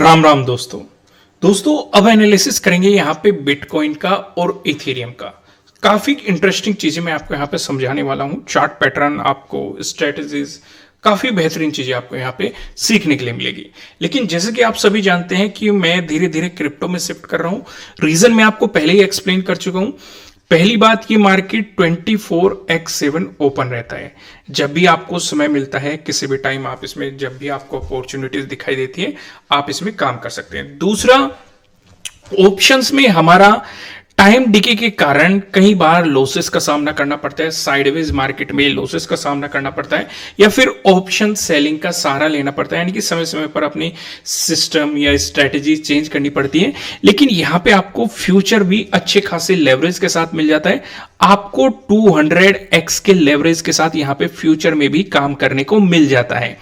राम राम दोस्तों अब एनालिसिस करेंगे यहाँ पे बिटकॉइन का और इथेरियम का। काफी इंटरेस्टिंग चीजें मैं आपको यहाँ पे समझाने वाला हूँ। चार्ट पैटर्न, आपको स्ट्रेटजीज, काफी बेहतरीन चीजें आपको यहाँ पे सीखने के लिए मिलेगी। लेकिन जैसे कि आप सभी जानते हैं कि मैं धीरे धीरे क्रिप्टो में शिफ्ट कर रहा हूँ। रीजन मैं आपको पहले ही एक्सप्लेन कर चुका हूँ। पहली बात, ये मार्केट 24x7 ओपन रहता है। जब भी आपको समय मिलता है, किसी भी टाइम आप इसमें, जब भी आपको अपॉर्चुनिटीज दिखाई देती है, आप इसमें काम कर सकते हैं। दूसरा, ऑप्शंस में हमारा टाइम डिके के कारण कई बार लॉसेस का सामना करना पड़ता है। साइडवेज मार्केट में लॉसेस का सामना करना पड़ता है या फिर ऑप्शन सेलिंग का सहारा लेना पड़ता है, यानी कि समय समय पर अपनी सिस्टम या स्ट्रेटेजी चेंज करनी पड़ती है। लेकिन यहां पे आपको फ्यूचर भी अच्छे खासे लेवरेज के साथ मिल जाता है। आपको 200x के लेवरेज के साथ यहां पे फ्यूचर में भी काम करने को मिल जाता है।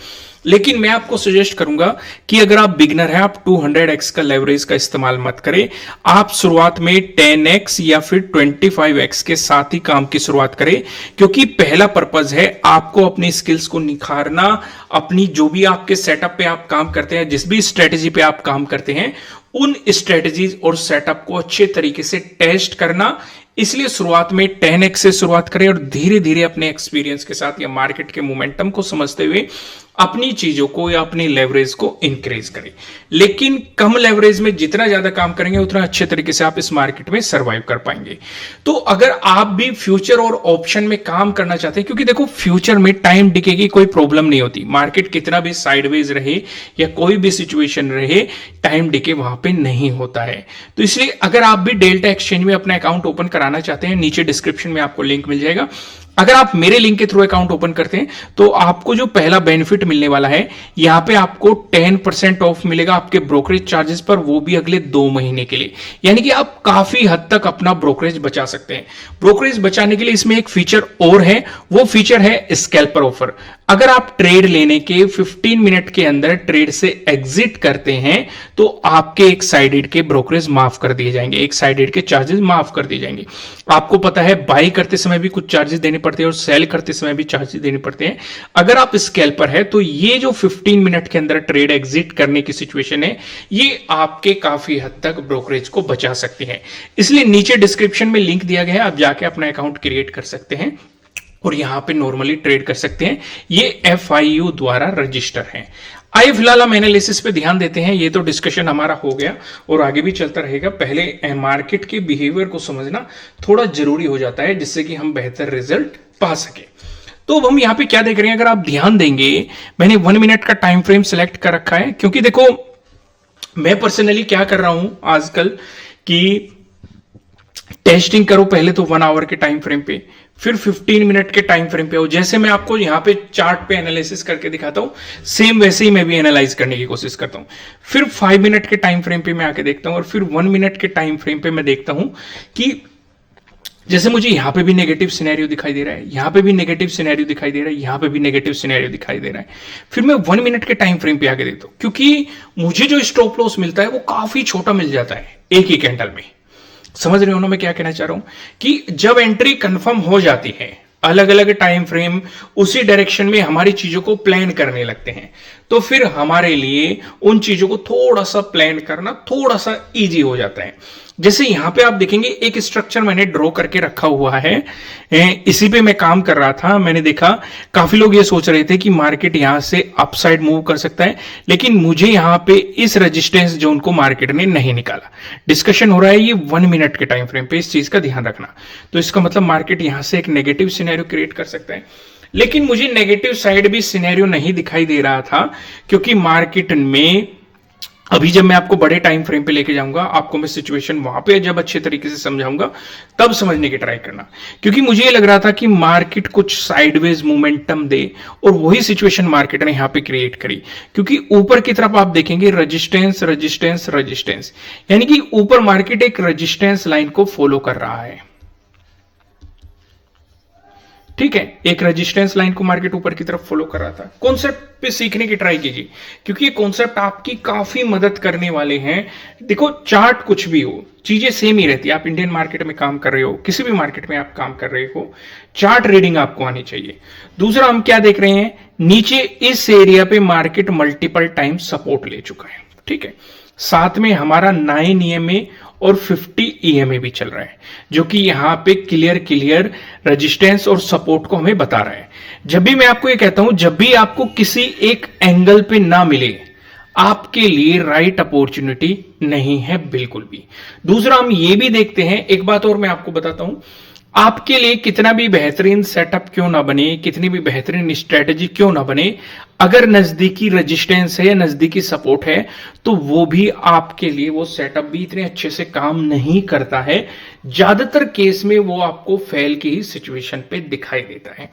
लेकिन मैं आपको सजेस्ट करूंगा कि अगर आप बिगनर हैं, आप 200x का लेवरेज का इस्तेमाल मत करें। आप शुरुआत में 10x या फिर 25x के साथ ही काम की शुरुआत करें, क्योंकि पहला पर्पज है आपको अपनी स्किल्स को निखारना, अपनी जो भी आपके सेटअप पे आप काम करते हैं, जिस भी स्ट्रेटेजी पे आप काम करते हैं, उन स्ट्रेटेजीज और सेटअप को अच्छे तरीके से टेस्ट करना। इसलिए शुरुआत में 10x से शुरुआत करें और धीरे धीरे अपने एक्सपीरियंस के साथ या मार्केट के मोमेंटम को समझते हुए अपनी चीजों को या अपनी लेवरेज को इंक्रीज करें। लेकिन कम लेवरेज में जितना ज्यादा काम करेंगे, उतना अच्छे तरीके से आप इस मार्केट में सर्वाइव कर पाएंगे। तो अगर आप भी फ्यूचर और ऑप्शन में काम करना चाहते हैं, क्योंकि देखो फ्यूचर में टाइम डिके की कोई प्रॉब्लम नहीं होती। मार्केट कितना भी साइडवेज रहे या कोई भी सिचुएशन रहे, टाइम डिके वहां पे नहीं होता है। तो इसलिए अगर आप भी डेल्टा एक्सचेंज में अपना अकाउंट ओपन कराना चाहते हैं, नीचे डिस्क्रिप्शन में आपको लिंक मिल जाएगा। अगर आप मेरे लिंक के थ्रू अकाउंट ओपन करते हैं तो आपको जो पहला बेनिफिट मिलने वाला है, यहां पे आपको 10% ऑफ मिलेगा आपके ब्रोकरेज चार्जेस पर, वो भी अगले 2 महीने के लिए। यानी कि आप काफी हद तक अपना ब्रोकरेज बचा सकते हैं। ब्रोकरेज बचाने के लिए इसमें एक फीचर और है, वो फीचर है स्कैल्पर ऑफर। अगर आप ट्रेड लेने के 15 मिनट के अंदर ट्रेड से एग्जिट करते हैं तो आपके एक साइडेड के ब्रोकरेज माफ कर दिए जाएंगे, एक साइडेड के चार्जेस माफ कर दिए जाएंगे। आपको पता है बाई करते समय भी कुछ चार्जेस देने पड़ते हैं और सेल करते समय भी चार्जेस देने पड़ते हैं। अगर आप स्कैल्पर है तो ये जो 15 मिनट के अंदर ट्रेड एग्जिट करने की सिचुएशन है, ये आपके काफी हद तक ब्रोकरेज को बचा सकती है। इसलिए नीचे डिस्क्रिप्शन में लिंक दिया गया है, आप जाके अपना अकाउंट क्रिएट कर सकते हैं और यहां पे नॉर्मली ट्रेड कर सकते हैं। ये FIU द्वारा रजिस्टर है। आइए फिलहाल हम एनालिसिस पे ध्यान देते हैं। ये तो डिस्कशन हमारा हो गया और आगे भी चलता रहेगा। पहले मार्केट के बिहेवियर को समझना थोड़ा जरूरी हो जाता है, जिससे कि हम बेहतर रिजल्ट पा सके। तो अब हम यहां पे क्या देख रहे हैं, अगर आप ध्यान देंगे, मैंने 1 मिनट का टाइम फ्रेम सिलेक्ट कर रखा है, क्योंकि देखो मैं पर्सनली क्या कर रहा हूं आजकल कि टेस्टिंग करो पहले तो 1 आवर के टाइम फ्रेम पे, फिर 15 मिनट के टाइम फ्रेम पे हो। जैसे मैं आपको यहां पे चार्ट पे एनालिसिस करके दिखाता हूं, सेम वैसे ही मैं भी एनालाइज करने की कोशिश करता हूं। फिर 5 मिनट के टाइम फ्रेम पे मैं आके देखता हूं और फिर 1 मिनट के टाइम फ्रेम पे मैं देखता हूं कि जैसे मुझे यहां पे भी नेगेटिव सिनेरियो दिखाई दे रहा है, यहां पे भी नेगेटिव सिनेरियो दिखाई दे रहा है, यहां पे भी नेगेटिव सिनेरियो दिखाई दे रहा है। फिर मैं 1 मिनट के टाइम फ्रेम पे आके देखता हूं, क्योंकि मुझे जो स्टॉप लॉस मिलता है वो काफी छोटा मिल जाता है एक ही कैंडल में। समझ रहे हो ना मैं क्या कहना चाह रहा हूं, कि जब एंट्री कंफर्म हो जाती है, अलग अलग टाइम फ्रेम उसी डायरेक्शन में हमारी चीजों को प्लान करने लगते हैं, तो फिर हमारे लिए उन चीजों को थोड़ा सा प्लान करना थोड़ा सा इजी हो जाता है। जैसे यहां पे आप देखेंगे एक स्ट्रक्चर मैंने ड्रॉ करके रखा हुआ है, इसी पे मैं काम कर रहा था। मैंने देखा काफी लोग ये सोच रहे थे कि मार्केट यहां से अपसाइड मूव कर सकता है, लेकिन मुझे यहां पे इस रेजिस्टेंस जोन को मार्केट ने नहीं निकाला। डिस्कशन हो रहा है ये 1 मिनट के टाइम फ्रेम पे, इस चीज का ध्यान रखना। तो इसका मतलब मार्केट यहां से एक नेगेटिव सिनेरियो क्रिएट कर सकता है, लेकिन मुझे नेगेटिव साइड भी सिनेरियो नहीं दिखाई दे रहा था, क्योंकि मार्केट में अभी जब मैं आपको बड़े टाइम फ्रेम पे लेके जाऊंगा, आपको मैं सिचुएशन वहां पे जब अच्छे तरीके से समझाऊंगा, तब समझने की ट्राई करना। क्योंकि मुझे ये लग रहा था कि मार्केट कुछ साइडवेज मोमेंटम दे, और वही सिचुएशन मार्केट ने यहां पे क्रिएट करी। क्योंकि ऊपर की तरफ आप देखेंगे रेजिस्टेंस रेजिस्टेंस रेजिस्टेंस, यानी कि ऊपर मार्केट एक रेजिस्टेंस लाइन को फॉलो कर रहा है। ठीक है, एक रेजिस्टेंस लाइन को मार्केट ऊपर की तरफ फॉलो कर रहा था। कॉन्सेप्ट पे सीखने की ट्राई कीजिए, क्योंकि ये कॉन्सेप्ट आपकी काफी मदद करने वाले हैं। देखो चार्ट कुछ भी हो, चीजें सेम ही रहती है। आप इंडियन मार्केट में काम कर रहे हो, किसी भी मार्केट में आप काम कर रहे हो, चार्ट रीडिंग आपको आनी चाहिए। दूसरा हम क्या देख रहे हैं, नीचे इस एरिया पे मार्केट मल्टीपल टाइम सपोर्ट ले चुका है। ठीक है। साथ में हमारा 9 EMA और 50 EMA भी चल रहा है, जो कि यहां पे क्लियर रेजिस्टेंस और सपोर्ट को हमें बता रहा है। जब भी मैं आपको ये कहता हूं, जब भी आपको किसी एक एंगल पे ना मिले, आपके लिए राइट अपॉर्चुनिटी नहीं है बिल्कुल भी। दूसरा, हम ये भी देखते हैं, एक बात और मैं आपको बताता हूं, आपके लिए कितना भी बेहतरीन सेटअप क्यों ना बने, कितनी भी बेहतरीन स्ट्रेटजी क्यों ना बने, अगर नजदीकी रेजिस्टेंस है, नजदीकी सपोर्ट है, तो वो भी आपके लिए, वो सेटअप भी इतने अच्छे से काम नहीं करता है। ज्यादातर केस में वो आपको फेल की ही सिचुएशन पे दिखाई देता है।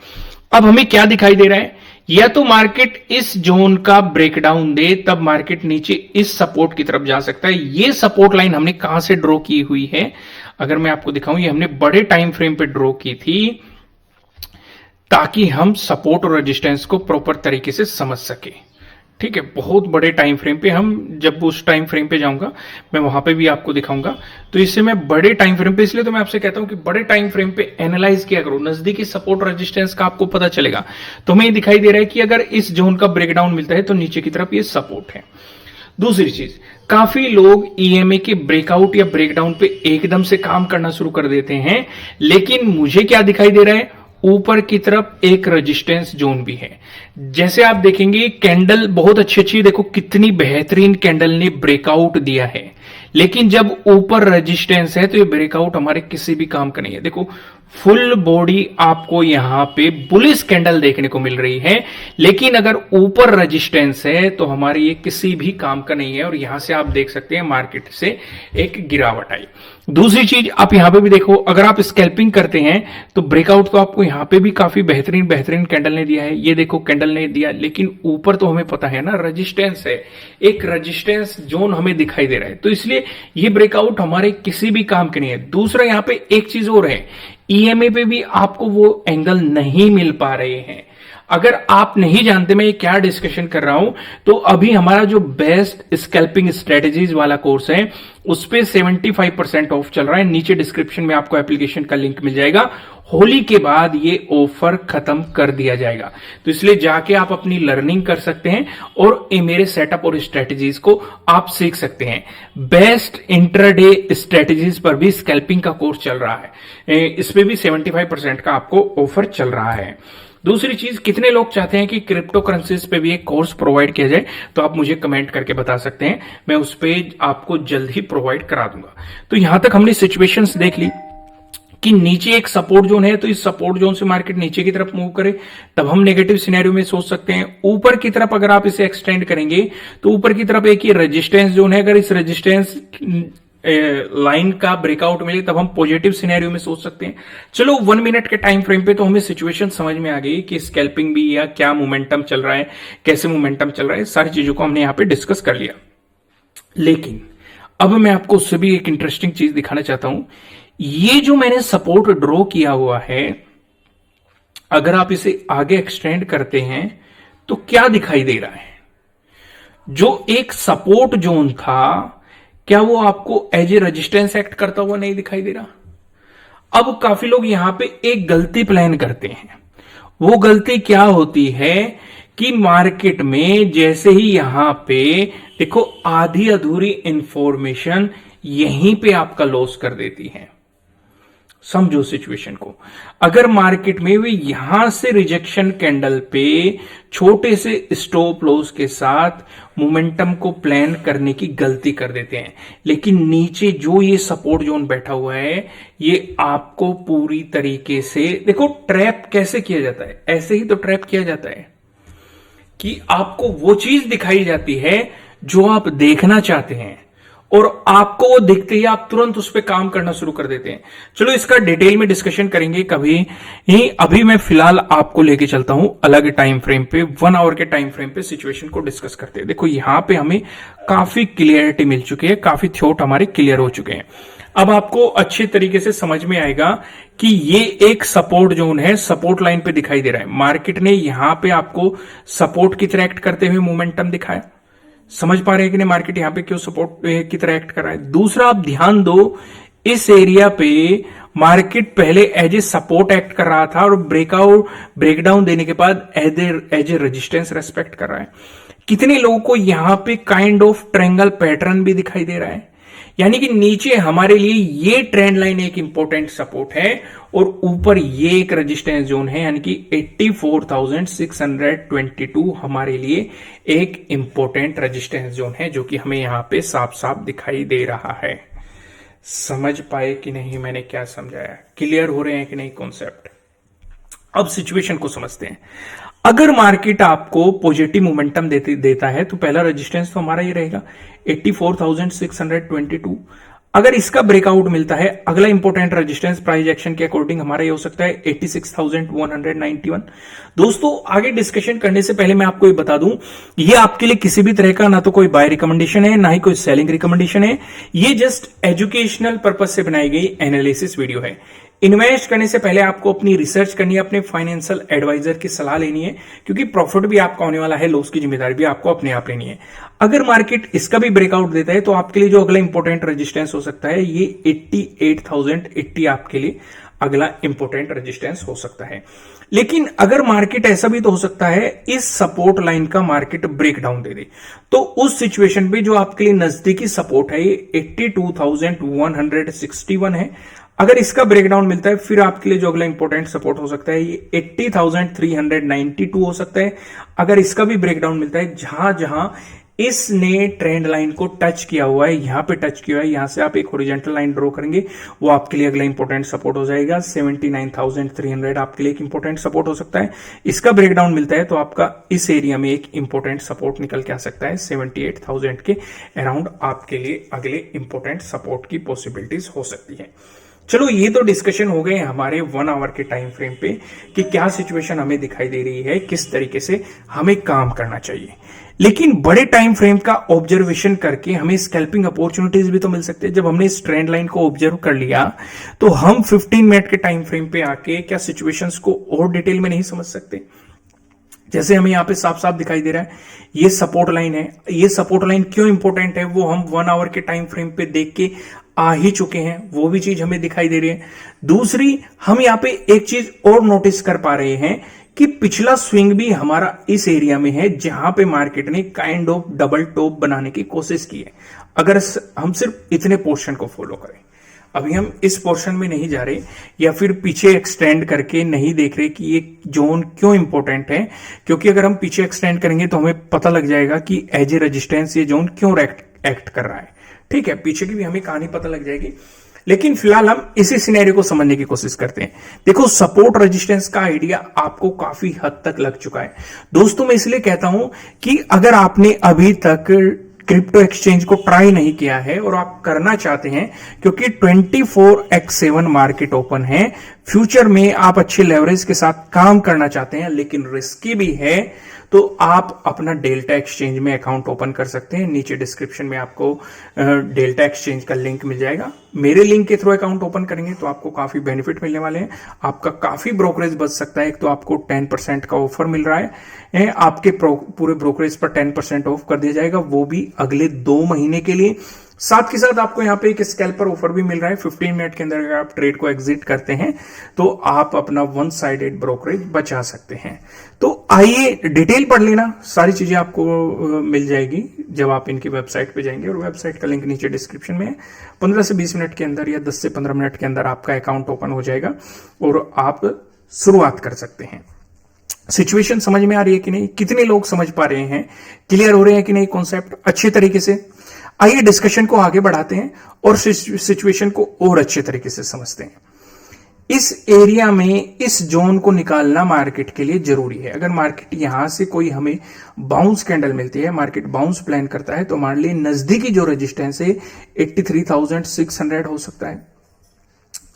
अब हमें क्या दिखाई दे रहा है, या तो मार्केट इस जोन का ब्रेकडाउन दे, तब मार्केट नीचे इस सपोर्ट की तरफ जा सकता है। ये सपोर्ट लाइन हमने कहां से ड्रॉ की हुई है, अगर मैं आपको दिखाऊं, ये हमने बड़े टाइम फ्रेम पे ड्रॉ की थी, ताकि हम सपोर्ट और रेजिस्टेंस को प्रॉपर तरीके से समझ सके। ठीक है, बहुत बड़े टाइम फ्रेम पे, हम जब उस टाइम फ्रेम पे जाऊंगा मैं वहां पे भी आपको दिखाऊंगा। तो इससे मैं बड़े टाइम फ्रेम पे, इसलिए तो मैं आपसे कहता हूं कि बड़े टाइम फ्रेम पे एनालाइज किया करो, नजदीकी सपोर्ट और रेजिस्टेंस का आपको पता चलेगा। तो हमें दिखाई दे रहा है कि अगर इस जोन का ब्रेकडाउन मिलता है तो नीचे की तरफ ये सपोर्ट है। दूसरी चीज, काफी लोग ईएमए के ब्रेकआउट या ब्रेकडाउन पे एकदम से काम करना शुरू कर देते हैं, लेकिन मुझे क्या दिखाई दे रहा है, ऊपर की तरफ एक रेजिस्टेंस जोन भी है। जैसे आप देखेंगे कैंडल बहुत अच्छी देखो कितनी बेहतरीन कैंडल ने ब्रेकआउट दिया है, लेकिन जब ऊपर रेजिस्टेंस है तो ये ब्रेकआउट हमारे किसी भी काम का नहीं है। देखो फुल बॉडी आपको यहां पे बुलिश कैंडल देखने को मिल रही है, लेकिन अगर ऊपर रेजिस्टेंस है तो हमारे ये किसी भी काम का नहीं है, और यहां से आप देख सकते हैं मार्केट से एक गिरावट आई। दूसरी चीज आप यहां पे भी देखो, अगर आप स्कैल्पिंग करते हैं तो ब्रेकआउट तो आपको यहां पे भी काफी बेहतरीन कैंडल ने दिया है, ये देखो कैंडल ने दिया, लेकिन ऊपर तो हमें पता है ना रेजिस्टेंस है, एक रेजिस्टेंस जोन हमें दिखाई दे रहा है, तो इसलिए ये ब्रेकआउट हमारे किसी भी काम के नहीं है। दूसरा यहां पे एक चीज और है, ईएमए पे भी आपको वो एंगल नहीं मिल पा रहे हैं। अगर आप नहीं जानते मैं ये क्या डिस्कशन कर रहा हूं, तो अभी हमारा जो बेस्ट स्कैल्पिंग स्ट्रेटेजीज वाला कोर्स है उस पे 75% ऑफ चल रहा है। नीचे डिस्क्रिप्शन में आपको एप्लीकेशन का लिंक मिल जाएगा। होली के बाद ये ऑफर खत्म कर दिया जाएगा, तो इसलिए जाके आप अपनी लर्निंग कर सकते हैं और मेरे सेटअप और स्ट्रेटेजीज को आप सीख सकते हैं। बेस्ट इंट्राडे स्ट्रेटेजीज पर भी स्कैल्पिंग का कोर्स चल रहा है, इस पे भी 75% का आपको ऑफर चल रहा है। दूसरी चीज, कितने लोग चाहते हैं कि क्रिप्टो करेंसीज पे भी एक कोर्स प्रोवाइड किया जाए, तो आप मुझे कमेंट करके बता सकते हैं, मैं उस पे आपको जल्द ही प्रोवाइड करा दूंगा। तो यहां तक हमने सिचुएशंस देख ली कि नीचे एक सपोर्ट जोन है, तो इस सपोर्ट जोन से मार्केट नीचे की तरफ मूव करे, तब हम नेगेटिव सिनेरियो में सोच सकते हैं। ऊपर की तरफ अगर आप इसे एक्सटेंड करेंगे तो ऊपर की तरफ एक ये रेजिस्टेंस जोन है, अगर इस रेजिस्टेंस लाइन का ब्रेकआउट मिले तब हम पॉजिटिव सिनेरियो में सोच सकते हैं। चलो 1 मिनट के टाइम फ्रेम पे तो हमें सिचुएशन समझ में आ गई कि स्कैल्पिंग भी या क्या मोमेंटम चल रहा है, कैसे मोमेंटम चल रहा है, सारी चीजों को हमने यहां पे डिस्कस कर लिया। लेकिन अब मैं आपको उससे भी एक इंटरेस्टिंग चीज दिखाना चाहता हूं। ये जो मैंने सपोर्ट ड्रॉ किया हुआ है, अगर आप इसे आगे एक्सटेंड करते हैं तो क्या दिखाई दे रहा है, जो एक सपोर्ट जोन था क्या वो आपको एज ए रेजिस्टेंस एक्ट करता हुआ नहीं दिखाई दे रहा? अब काफी लोग यहां पे एक गलती प्लान करते हैं। वो गलती क्या होती है कि मार्केट में जैसे ही यहां पे देखो आधी अधूरी इंफॉर्मेशन यहीं पे आपका लॉस कर देती है। समझो सिचुएशन को, अगर मार्केट में वे यहां से रिजेक्शन कैंडल पे छोटे से स्टॉप लॉस के साथ मोमेंटम को प्लान करने की गलती कर देते हैं, लेकिन नीचे जो ये सपोर्ट जोन बैठा हुआ है ये आपको पूरी तरीके से देखो ट्रैप कैसे किया जाता है, ऐसे ही तो ट्रैप किया जाता है कि आपको वो चीज दिखाई जाती है जो आप देखना चाहते हैं, और आपको वो दिखते ही आप तुरंत उस पर काम करना शुरू कर देते हैं। चलो इसका डिटेल में डिस्कशन करेंगे कभी ही, अभी मैं फिलहाल आपको लेके चलता हूं अलग टाइम फ्रेम पे, 1 आवर के टाइम फ्रेम पे सिचुएशन को डिस्कस करते हैं। देखो यहां पे हमें काफी क्लियरिटी मिल चुकी है, काफी थ्योट हमारे क्लियर हो चुके हैं। अब आपको अच्छे तरीके से समझ में आएगा कि ये एक सपोर्ट जोन है, सपोर्ट लाइन पे दिखाई दे रहा है। मार्केट ने यहां पे आपको सपोर्ट की तरह एक्ट करते हुए मोमेंटम दिखाया। समझ पा रहे हैं कि नहीं मार्केट यहां पे क्यों सपोर्ट की तरह एक्ट कर रहा है? दूसरा आप ध्यान दो, इस एरिया पे मार्केट पहले एज ए सपोर्ट एक्ट कर रहा था और ब्रेकडाउन देने के बाद एज ए रेजिस्टेंस रेस्पेक्ट कर रहा है। कितने लोगों को यहां पे काइंड ऑफ ट्रायंगल पैटर्न भी दिखाई दे रहा है, यानी कि नीचे हमारे लिए ये ट्रेंड लाइन एक इंपॉर्टेंट सपोर्ट है और ऊपर ये एक रेजिस्टेंस जोन है, यानी कि 84,622 हमारे लिए एक इंपॉर्टेंट रेजिस्टेंस जोन है, जो कि हमें यहां पे साफ साफ दिखाई दे रहा है। समझ पाए कि नहीं मैंने क्या समझाया? क्लियर हो रहे हैं कि नहीं कॉन्सेप्ट? अब सिचुएशन को समझते हैं। अगर मार्केट आपको पॉजिटिव मोमेंटम देता है तो पहला रेजिस्टेंस तो हमारा ये रहेगा 84,622। अगर इसका ब्रेकआउट मिलता है, अगला इंपॉर्टेंट रेजिस्टेंस प्राइस एक्शन के अकॉर्डिंग हमारा ये हो सकता है 86,191। दोस्तों आगे डिस्कशन करने से पहले मैं आपको ये बता दूं, ये आपके लिए किसी भी तरह का ना तो कोई बाय रिकमेंडेशन है ना ही कोई सेलिंग रिकमेंडेशन है। ये जस्ट एजुकेशनल पर्पज से बनाई गई एनालिसिस वीडियो है। इन्वेस्ट करने से पहले आपको अपनी रिसर्च करनी है, अपने फाइनेंशियल एडवाइजर की सलाह लेनी है, क्योंकि प्रॉफिट भी आपका होने वाला है, लॉस की जिम्मेदारी भी आपको अपने आप लेनी है। अगर मार्केट इसका भी ब्रेकआउट देता है तो आपके लिए जो अगला इंपॉर्टेंट रेजिस्टेंस हो सकता है ये 88,080 आपके लिए अगला इंपॉर्टेंट रेजिस्टेंस हो सकता है। लेकिन अगर मार्केट ऐसा भी तो हो सकता है इस सपोर्ट लाइन का मार्केट ब्रेकडाउन दे दे, तो उस सिचुएशन पे जो आपके लिए नजदीकी सपोर्ट है ये 82,161 है। अगर इसका ब्रेकडाउन मिलता है फिर आपके लिए जो अगला इंपॉर्टेंट सपोर्ट हो सकता है ये 80,392 हो सकता है। अगर इसका भी ब्रेकडाउन मिलता है, जहां जहां इसने ट्रेंड लाइन को टच किया हुआ है, यहां पे टच किया हुआ है, यहां से आप एक हॉरिजॉन्टल लाइन ड्रॉ करेंगे, वो आपके लिए अगला इंपॉर्टेंट सपोर्ट हो जाएगा 79,300 आपके लिए एक इंपॉर्टेंट सपोर्ट हो सकता है। इसका ब्रेकडाउन मिलता है तो आपका इस एरिया में एक इंपॉर्टेंट सपोर्ट निकल के आ सकता है 78,000 के अराउंड आपके लिए अगले इंपॉर्टेंट सपोर्ट की पॉसिबिलिटीज हो सकती है। चलो ये तो डिस्कशन हो गए हमारे 1 आवर के टाइम फ्रेम पे कि क्या सिचुएशन हमें दिखाई दे रही है, किस तरीके से हमें काम करना चाहिए। लेकिन बड़े टाइम फ्रेम का ऑब्जर्वेशन करके हमें स्कैल्पिंग अपॉर्चुनिटीज भी तो मिल सकते हैं। जब हमने इस ट्रेंड लाइन को ऑब्जर्व कर लिया तो हम 15 मिनट के टाइम फ्रेम पे आके क्या सिचुएशंस को और डिटेल में नहीं समझ सकते? जैसे हमें यहां पे साफ साफ दिखाई दे रहा है ये सपोर्ट लाइन है। ये सपोर्ट लाइन क्यों इंपॉर्टेंट है वो हम 1 आवर के टाइम फ्रेम पे देख के आ ही चुके हैं, वो भी चीज हमें दिखाई दे रही है। दूसरी, हम यहां पे एक चीज और नोटिस कर पा रहे हैं कि पिछला स्विंग भी हमारा इस एरिया में है जहां पे मार्केट ने काइंड ऑफ डबल टॉप बनाने की कोशिश की है। अगर हम सिर्फ इतने पोर्शन को फॉलो करें, अभी हम इस पोर्शन में नहीं जा रहे या फिर पीछे एक्सटेंड करके नहीं देख रहे कि ये जोन क्यों इंपॉर्टेंट है, क्योंकि अगर हम पीछे एक्सटेंड करेंगे तो हमें पता लग जाएगा कि एज ए रेजिस्टेंस ये जोन क्यों एक्ट कर रहा है। ठीक है, पीछे की भी हमें कहानी पता लग जाएगी, लेकिन फिलहाल हम इसी सिनेरियो को समझने की कोशिश करते हैं। देखो, सपोर्ट रेजिस्टेंस का आइडिया आपको काफी हद तक लग चुका है। दोस्तों मैं इसलिए कहता हूं कि अगर आपने अभी तक क्रिप्टो एक्सचेंज को ट्राई नहीं किया है और आप करना चाहते हैं, क्योंकि 24x7 मार्केट ओपन है, फ्यूचर में आप अच्छे लेवरेज के साथ काम करना चाहते हैं लेकिन रिस्की भी है, तो आप अपना डेल्टा एक्सचेंज में अकाउंट ओपन कर सकते हैं। नीचे डिस्क्रिप्शन में आपको डेल्टा एक्सचेंज का लिंक मिल जाएगा। मेरे लिंक के थ्रू अकाउंट ओपन करेंगे तो आपको काफी बेनिफिट मिलने वाले हैं। आपका काफी ब्रोकरेज बच सकता है। एक तो आपको 10% का ऑफर मिल रहा है, आपके पूरे ब्रोकरेज पर 10% ऑफ कर दिया जाएगा, वो भी अगले 2 महीने के लिए। साथ के साथ आपको यहाँ पे एक स्कैल्पर ऑफर भी मिल रहा है। 15 मिनट के अंदर अगर आप ट्रेड को एग्जिट करते हैं तो आप अपना 1 साइडेड ब्रोकरेज बचा सकते हैं। तो आइए डिटेल पढ़ लेना, सारी चीजें आपको मिल जाएगी जब आप इनकी वेबसाइट पे जाएंगे, और वेबसाइट का लिंक नीचे डिस्क्रिप्शन में है। 15 से 20 मिनट के अंदर या 10 से 15 मिनट के अंदर आपका अकाउंट ओपन हो जाएगा और आप शुरुआत कर सकते हैं। सिचुएशन समझ में आ रही है कि नहीं? कितने लोग समझ पा रहे हैं? क्लियर हो रहे हैं कि नहीं कॉन्सेप्ट अच्छे तरीके से? आइए डिस्कशन को आगे बढ़ाते हैं और सिचुएशन को और अच्छे तरीके से समझते हैं। इस एरिया में इस जोन को निकालना मार्केट के लिए जरूरी है। अगर मार्केट यहां से कोई हमें बाउंस कैंडल मिलती है, मार्केट बाउंस प्लान करता है, तो हमारे लिए नजदीकी जो रेजिस्टेंस है 83,600 हो सकता है।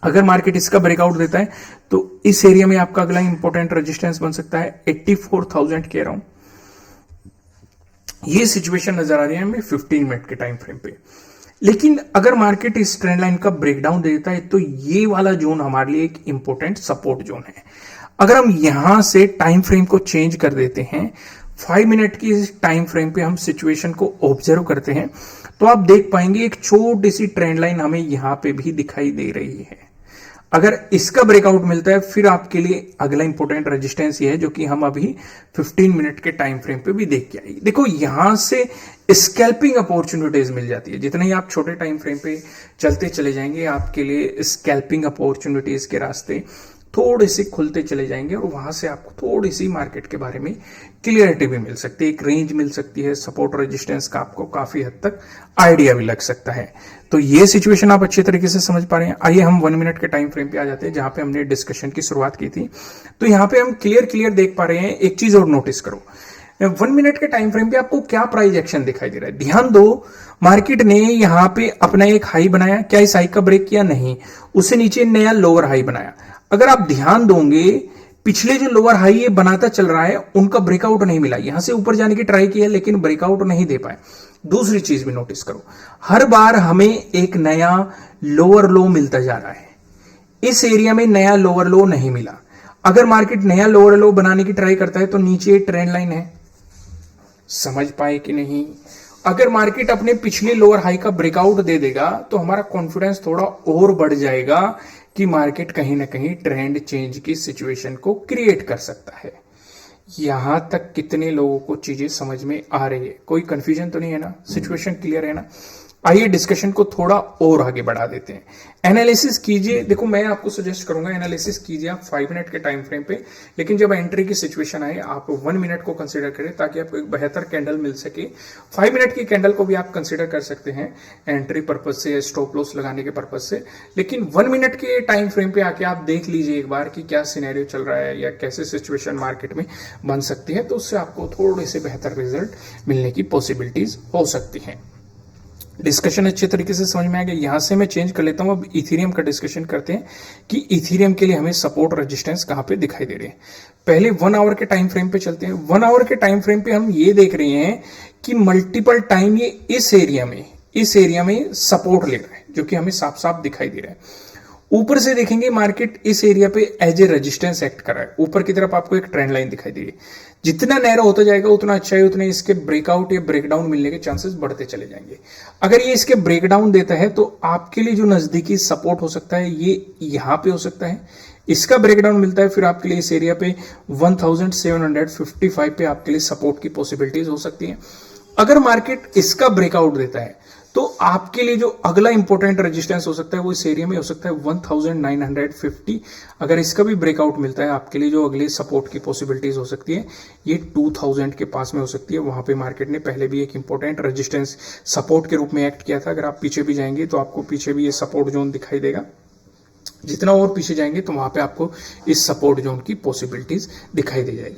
अगर मार्केट इसका ब्रेकआउट देता है तो इस एरिया में आपका अगला इंपॉर्टेंट रेजिस्टेंस बन सकता है 84,000 के अराउंड। ये सिचुएशन नजर आ रही है हमें 15 मिनट के टाइम फ्रेम पे। लेकिन अगर मार्केट इस ट्रेंड लाइन का ब्रेकडाउन दे देता है तो ये वाला जोन हमारे लिए एक इंपॉर्टेंट सपोर्ट जोन है। अगर हम यहां से टाइम फ्रेम को चेंज कर देते हैं, 5 मिनट की टाइम फ्रेम पे हम सिचुएशन को ऑब्जर्व करते हैं, तो आप देख पाएंगे एक छोटी सी ट्रेंड लाइन हमें यहां पे भी दिखाई दे रही है। अगर इसका ब्रेकआउट मिलता है फिर आपके लिए अगला इंपॉर्टेंट रेजिस्टेंस ये है, जो कि हम अभी 15 मिनट के टाइम फ्रेम पे भी देख के आएंगे। देखो यहां से स्कैल्पिंग अपॉर्चुनिटीज मिल जाती है। जितने ही आप छोटे टाइम फ्रेम पे चलते चले जाएंगे, आपके लिए स्कैल्पिंग अपॉर्चुनिटीज के रास्ते थोड़े से खुलते चले जाएंगे और वहां से आपको थोड़ी सी मार्केट के बारे में क्लियरिटी भी मिल सकती है, एक रेंज मिल सकती है, सपोर्ट रेजिस्टेंस का आपको काफी हद तक आइडिया भी लग सकता है। तो ये सिचुएशन आप अच्छे तरीके से समझ पा रहे हैं। आइए हम 1 मिनट के टाइम फ्रेम पे आ जाते हैं, जहां पे हमने डिस्कशन की शुरुआत की थी। तो यहाँ पे हम क्लियर देख पा रहे हैं। एक चीज और नोटिस करो, 1 मिनट के टाइम फ्रेम पे आपको क्या प्राइस एक्शन दिखाई दे रहा है। ध्यान दो, मार्केट ने यहां पे अपना एक हाई बनाया, क्या इस हाई का ब्रेक किया? नहीं, उससे नीचे नया लोअर हाई बनाया। अगर आप ध्यान दोगे, पिछले जो लोअर हाई ये बनाता चल रहा है उनका ब्रेकआउट नहीं मिला। यहां से ऊपर जाने की ट्राई की है लेकिन ब्रेकआउट नहीं दे पाए। दूसरी चीज भी नोटिस करो, हर बार हमें एक नया लोअर लो मिलता जा रहा है। इस एरिया में नया लोअर लो नहीं मिला। अगर मार्केट नया लोअर लो बनाने की ट्राई करता है तो नीचे ट्रेंड लाइन है, समझ पाए कि नहीं? अगर मार्केट अपने पिछले लोअर हाई का ब्रेकआउट दे देगा तो हमारा कॉन्फिडेंस थोड़ा और बढ़ जाएगा कि मार्केट कहीं ना कहीं ट्रेंड चेंज की सिचुएशन को क्रिएट कर सकता है। यहां तक कितने लोगों को चीजें समझ में आ रही है? कोई कंफ्यूजन तो नहीं है ना? सिचुएशन क्लियर है ना? आइए डिस्कशन को थोड़ा और आगे बढ़ा देते हैं। एनालिसिस कीजिए। देखो मैं आपको सजेस्ट करूंगा एनालिसिस कीजिए आप 5 मिनट के टाइम फ्रेम पे, लेकिन जब एंट्री की सिचुएशन आए आप 1 मिनट को कंसीडर करें ताकि आपको एक बेहतर कैंडल मिल सके। 5 मिनट की कैंडल को भी आप कंसीडर कर सकते हैं एंट्री पर्पज से, स्टॉप लॉस लगाने के पर्पज से, लेकिन 1 मिनट के टाइम फ्रेम पे आके आप देख लीजिए एक बार कि क्या सिनेरियो चल रहा है या कैसे सिचुएशन मार्केट में बन सकती है। तो उससे आपको थोड़े से बेहतर रिजल्ट मिलने की पॉसिबिलिटीज हो सकती है। डिस्कशन अच्छे तरीके से समझ में आ गया। यहां से मैं चेंज कर लेता हूं, अब इथेरियम का डिस्कशन करते हैं कि इथेरियम के लिए हमें सपोर्ट रेजिस्टेंस कहां पे दिखाई दे रहे हैं। पहले 1 आवर के टाइम फ्रेम पे चलते हैं। 1 आवर के टाइम फ्रेम पे हम ये देख रहे हैं कि मल्टीपल टाइम ये इस एरिया में सपोर्ट ले रहा है, जो कि हमें साफ साफ दिखाई दे रहा है। ऊपर से देखेंगे मार्केट इस एरिया पे एज ए रेजिस्टेंस एक्ट कर रहा है। ऊपर की तरफ आपको एक ट्रेंड लाइन दिखाई दे रही है। जितना नैरो होता जाएगा उतना अच्छा है, उतने इसके ब्रेकआउट या ब्रेकडाउन मिलने के चांसेस बढ़ते चले जाएंगे। अगर ये इसके ब्रेकडाउन देता है तो आपके लिए जो नजदीकी सपोर्ट हो सकता है ये यहां पे हो सकता है। इसका ब्रेकडाउन मिलता है फिर आपके लिए इस एरिया पे 1755 पे आपके लिए सपोर्ट की पॉसिबिलिटीज हो सकती है। अगर मार्केट इसका ब्रेकआउट देता है तो आपके लिए जो अगला इंपॉर्टेंट रेजिस्टेंस हो सकता है वो इस एरिया में हो सकता है 1950। अगर इसका भी ब्रेकआउट मिलता है आपके लिए जो अगले सपोर्ट की पॉसिबिलिटीज हो सकती है ये 2000 के पास में हो सकती है। वहां पे मार्केट ने पहले भी एक इंपॉर्टेंट रेजिस्टेंस सपोर्ट के रूप में एक्ट किया था। अगर आप पीछे भी जाएंगे तो आपको पीछे भी ये सपोर्ट जोन दिखाई देगा। जितना और पीछे जाएंगे तो वहां पे आपको इस सपोर्ट जोन की पॉसिबिलिटीज दिखाई दे जाएगी।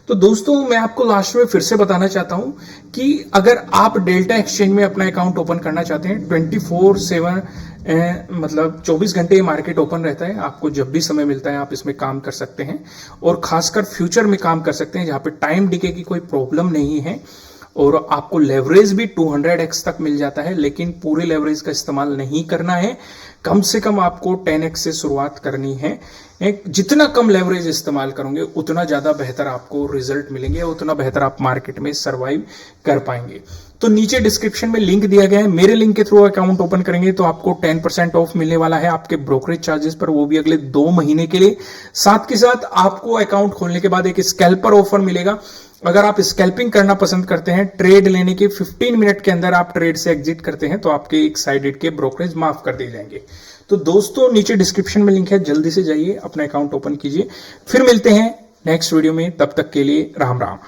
तो दोस्तों मैं आपको लास्ट में फिर से बताना चाहता हूं कि अगर आप डेल्टा एक्सचेंज में अपना अकाउंट ओपन करना चाहते हैं 24/7 मतलब 24 घंटे मार्केट ओपन रहता है। आपको जब भी समय मिलता है आप इसमें काम कर सकते हैं और खासकर फ्यूचर में काम कर सकते हैं जहां पे टाइम डिके की कोई प्रॉब्लम नहीं है और आपको लेवरेज भी 200x तक मिल जाता है। लेकिन पूरे लेवरेज का इस्तेमाल नहीं करना है, कम से कम आपको 10x से शुरुआत करनी है। जितना कम लेवरेज इस्तेमाल करोगे उतना ज्यादा बेहतर आपको रिजल्ट मिलेंगे, उतना बेहतर आप मार्केट में सरवाइव कर पाएंगे। तो नीचे डिस्क्रिप्शन में लिंक दिया गया है, मेरे लिंक के थ्रू अकाउंट ओपन करेंगे तो आपको 10% ऑफ मिलने वाला है आपके ब्रोकरेज चार्जेस पर, वो भी अगले 2 महीने के लिए। साथ के साथ आपको अकाउंट खोलने के बाद एक स्कैल्पर ऑफर मिलेगा। अगर आप स्कैल्पिंग करना पसंद करते हैं, ट्रेड लेने के 15 मिनट के अंदर आप ट्रेड से एग्जिट करते हैं तो आपके एक साइडेड के ब्रोकरेज माफ कर दिए जाएंगे। तो दोस्तों नीचे डिस्क्रिप्शन में लिंक है, जल्दी से जाइए अपना अकाउंट ओपन कीजिए। फिर मिलते हैं नेक्स्ट वीडियो में, तब तक के लिए राम राम।